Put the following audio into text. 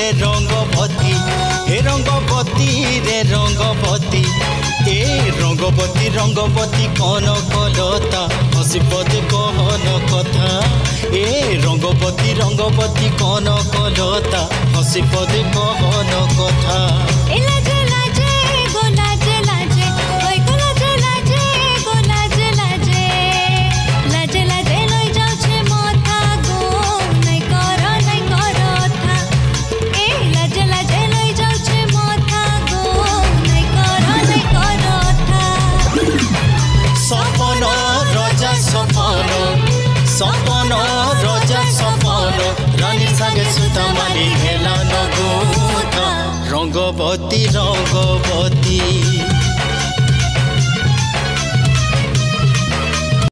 रे रंगवती हे रंगवती रे रंगवती ए रंगवती रंगवती कौन कलता हसी पदे कहन कथा ए रंगवती रंगवती कौन कलता हसी पदे कहन कथा सपन रजा सपन रानी संगे सुता मानी हेला नगोता रंगवती रंगवती।